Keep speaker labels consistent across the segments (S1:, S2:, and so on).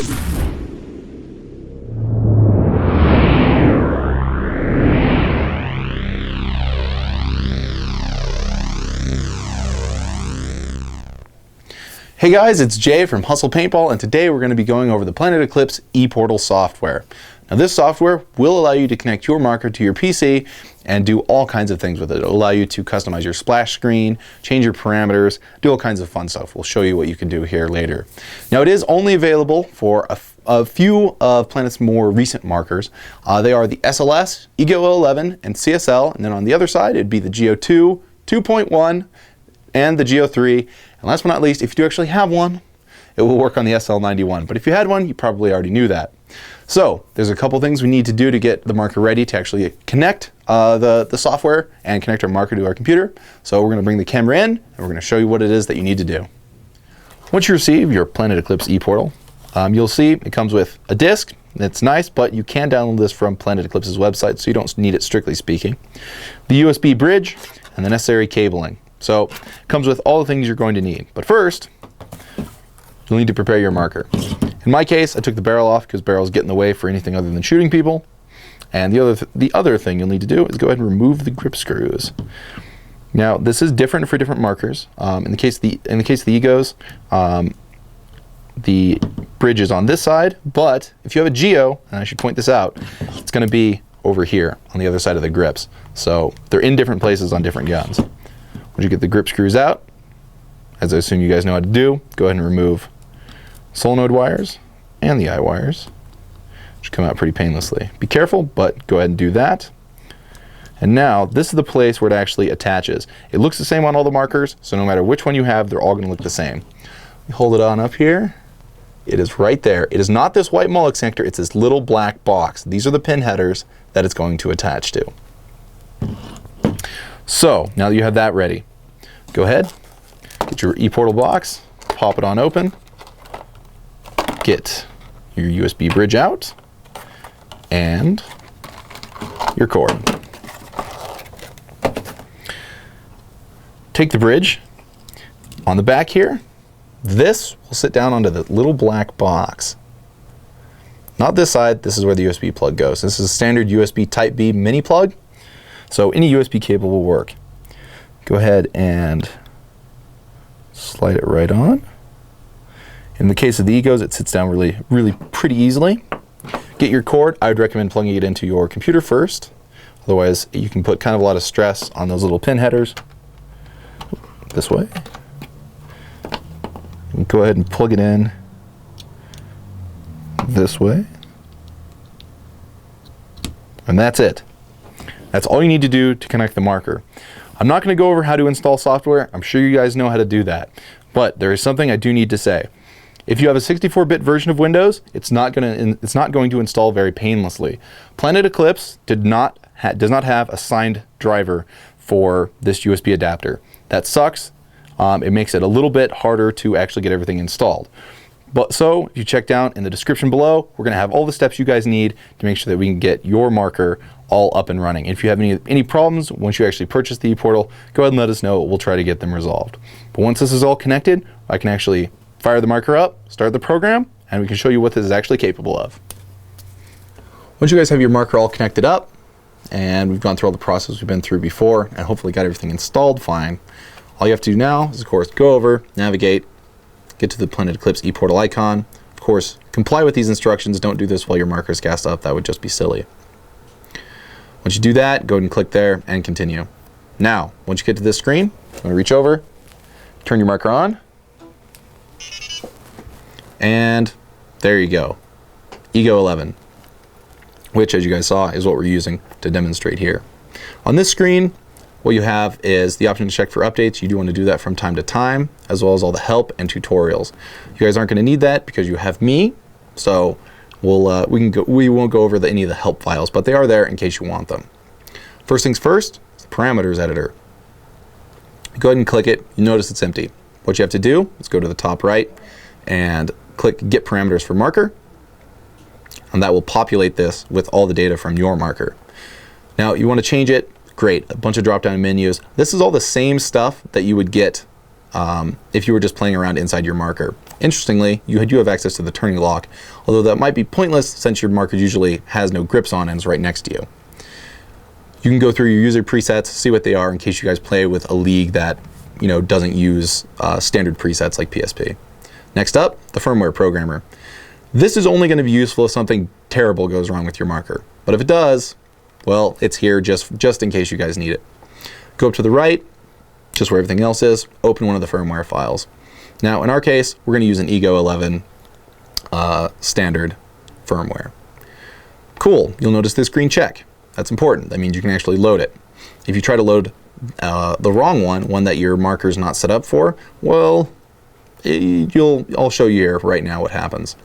S1: Hey guys, it's Jay from Hustle Paintball, and today we're going to be going over the Planet Eclipse ePortal software. Now this software will allow you to connect your marker to your PC and do all kinds of things with it. It'll allow you to customize your splash screen, change your parameters, do all kinds of fun stuff. We'll show you what you can do here later. Now it is only available for a few of Planet's more recent markers. They are the SLS, Ego 11, and CSL, and then on the other side it'd be the Geo 2, 2.1, and the Geo 3. And last but not least, if you do actually have one, it will work on the SL91. But if you had one, you probably already knew that. So there's a couple things we need to do to get the marker ready to actually connect the software and connect our marker to our computer. So we're going to bring the camera in, and we're going to show you what it is that you need to do. Once you receive your Planet Eclipse ePortal, you'll see it comes with a disk. It's nice, but you can download this from Planet Eclipse's website, so you don't need it strictly speaking. The USB bridge and the necessary cabling. So it comes with all the things you're going to need. But first, you'll need to prepare your marker. In my case, I took the barrel off because barrels get in the way for anything other than shooting people. And the other thing you'll need to do is go ahead and remove the grip screws. Now, this is different for different markers. In the case of the Egos, the bridge is on this side. But if you have a Geo, and I should point this out, it's going to be over here on the other side of the grips. So they're in different places on different guns. Once you get the grip screws out, as I assume you guys know how to do, go ahead and remove solenoid wires and the eye wires, which come out pretty painlessly. Be careful, but go ahead and do that. And now, this is the place where it actually attaches. It looks the same on all the markers, so no matter which one you have, they're all going to look the same. You hold it on up here. It is right there. It is not this white mullet connector, it's this little black box. These are the pin headers that it's going to attach to. So, now that you have that ready, go ahead, get your ePortal box, pop it on open, get your USB bridge out, and your cord. Take the bridge. On the back here, this will sit down onto the little black box. Not this side, this is where the USB plug goes. This is a standard USB Type B mini plug. So any USB cable will work. Go ahead and slide it right on. In the case of the Egos, it sits down really pretty easily. Get your cord. I would recommend plugging it into your computer first. Otherwise, you can put kind of a lot of stress on those little pin headers. This way. And go ahead and plug it in this way. And that's it. That's all you need to do to connect the marker. I'm not going to go over how to install software. I'm sure you guys know how to do that. But there is something I do need to say. If you have a 64-bit version of Windows, it's not going to install very painlessly. Planet Eclipse does not have a signed driver for this USB adapter. That sucks. It makes it a little bit harder to actually get everything installed. But so, if you check down in the description below, we're going to have all the steps you guys need to make sure that we can get your marker all up and running. If you have any problems once you actually purchase the ePortal, go ahead and let us know. We'll try to get them resolved. But once this is all connected, I can actually fire the marker up, start the program, and we can show you what this is actually capable of. Once you guys have your marker all connected up, and we've gone through all the process we've been through before, and hopefully got everything installed fine, all you have to do now is, of course, go over, navigate, get to the Planet Eclipse ePortal icon. Of course, comply with these instructions. Don't do this while your marker is gassed up. That would just be silly. Once you do that, go ahead and click there and continue. Now, once you get to this screen, I'm going to reach over, turn your marker on, and there you go. Ego 11, which, as you guys saw, is what we're using to demonstrate here. On this screen, what you have is the option to check for updates. You do want to do that from time to time, as well as all the help and tutorials. You guys aren't going to need that because you have me, so we won't go over any of the help files, but they are there in case you want them. First things first, the parameters editor. Go ahead and click it. You notice it's empty. What you have to do is go to the top right and click Get Parameters for Marker, and that will populate this with all the data from your marker. Now, you want to change it. Great, a bunch of drop-down menus. This is all the same stuff that you would get if you were just playing around inside your marker Interestingly, you do have access to the turning lock, although that might be pointless since your marker usually has no grips on and is right next to you. You can go through your user presets, see what they are in case you guys play with a league that doesn't use standard presets like PSP. Next up, the Firmware Programmer. This is only going to be useful if something terrible goes wrong with your marker. But if it does, well, it's here just in case you guys need it. Go up to the right, just where everything else is, open one of the firmware files. Now, in our case, we're going to use an Ego 11 standard firmware. Cool, you'll notice this green check. That's important. That means you can actually load it. If you try to load the wrong one that your marker is not set up for, well, I'll show you here right now what happens.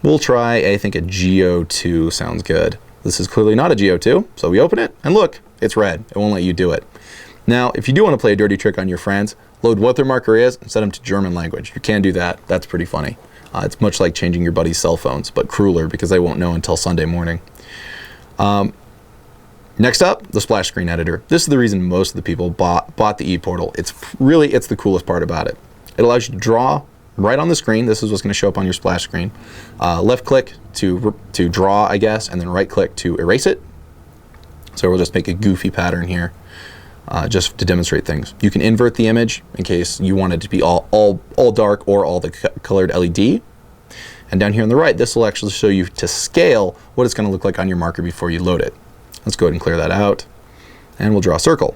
S1: We'll try, I think a GO2 sounds good. This is clearly not a GO2, so we open it, and look, it's red. It won't let you do it. Now, if you do want to play a dirty trick on your friends, load what their marker is and set them to German language. You can do that. That's pretty funny. It's much like changing your buddy's cell phones, but crueler because they won't know until Sunday morning. Next up, the splash screen editor. This is the reason most of the people bought the ePortal. It's the coolest part about it. It allows you to draw right on the screen. This is what's going to show up on your splash screen. Left click to draw, I guess, and then right click to erase it. So we'll just make a goofy pattern here, just to demonstrate things. You can invert the image in case you want it to be all dark or all the colored LED. And down here on the right, this will actually show you to scale what it's going to look like on your marker before you load it. Let's go ahead and clear that out, and we'll draw a circle.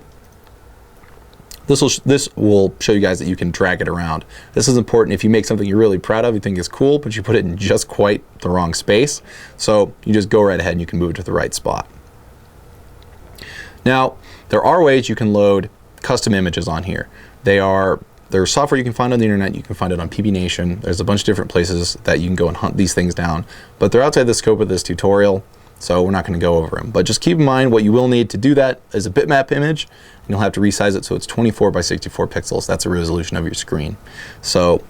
S1: This will show you guys that you can drag it around. This is important if you make something you're really proud of, you think is cool, but you put it in just quite the wrong space. So you just go right ahead and you can move it to the right spot. Now, there are ways you can load custom images on here. There's software you can find on the internet. You can find it on PB Nation. There's a bunch of different places that you can go and hunt these things down, but they're outside the scope of this tutorial, so we're not going to go over them. But just keep in mind what you will need to do that is a bitmap image, and you'll have to resize it so it's 24 by 64 pixels. That's the resolution of your screen. So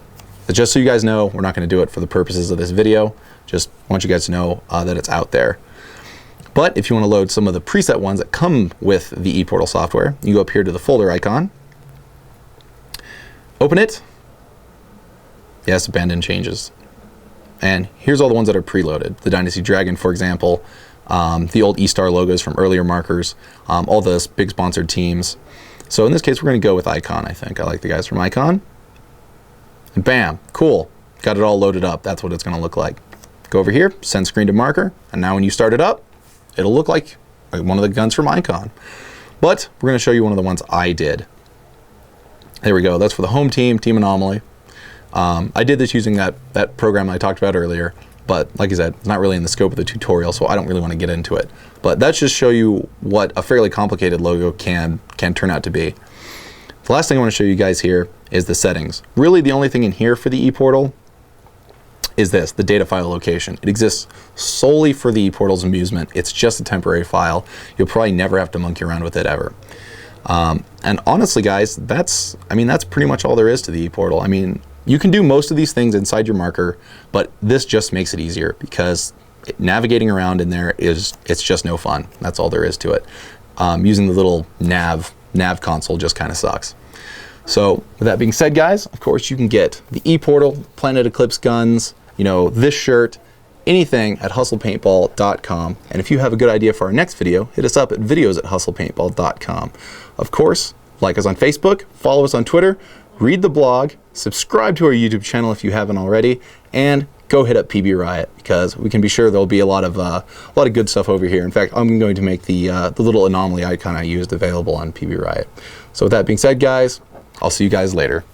S1: just so you guys know, we're not going to do it for the purposes of this video. Just want you guys to know that it's out there. But if you want to load some of the preset ones that come with the ePortal software, you go up here to the folder icon, open it. Yes, abandon changes. And here's all the ones that are preloaded. The Dynasty Dragon, for example, the old E-Star logos from earlier markers, all the big sponsored teams. So in this case, we're going to go with Icon, I think. I like the guys from Icon. And bam, cool. Got it all loaded up. That's what it's going to look like. Go over here, send screen to marker, and now when you start it up, it'll look like one of the guns from Icon. But we're going to show you one of the ones I did. There we go. That's for the home team, Team Anomaly. I did this using that program I talked about earlier, but like I said, it's not really in the scope of the tutorial, so I don't really want to get into it. But that's just show you what a fairly complicated logo can turn out to be. The last thing I want to show you guys here is the settings. Really, the only thing in here for the ePortal is this, the data file location. It exists solely for the ePortal's amusement. It's just a temporary file. You'll probably never have to monkey around with it ever. And honestly, guys, that's pretty much all there is to the ePortal. I mean, you can do most of these things inside your marker, but this just makes it easier because navigating around in there it's just no fun. That's all there is to it. Using the little nav console just kind of sucks. So with that being said, guys, of course you can get the ePortal, Planet Eclipse guns, this shirt, anything at hustlepaintball.com. And if you have a good idea for our next video, hit us up at videos@hustlepaintball.com. Of course, like us on Facebook, follow us on Twitter, read the blog, subscribe to our YouTube channel if you haven't already, and go hit up PB Riot because we can be sure there'll be a lot of good stuff over here. In fact, I'm going to make the little anomaly icon I used available on PB Riot. So with that being said, guys, I'll see you guys later.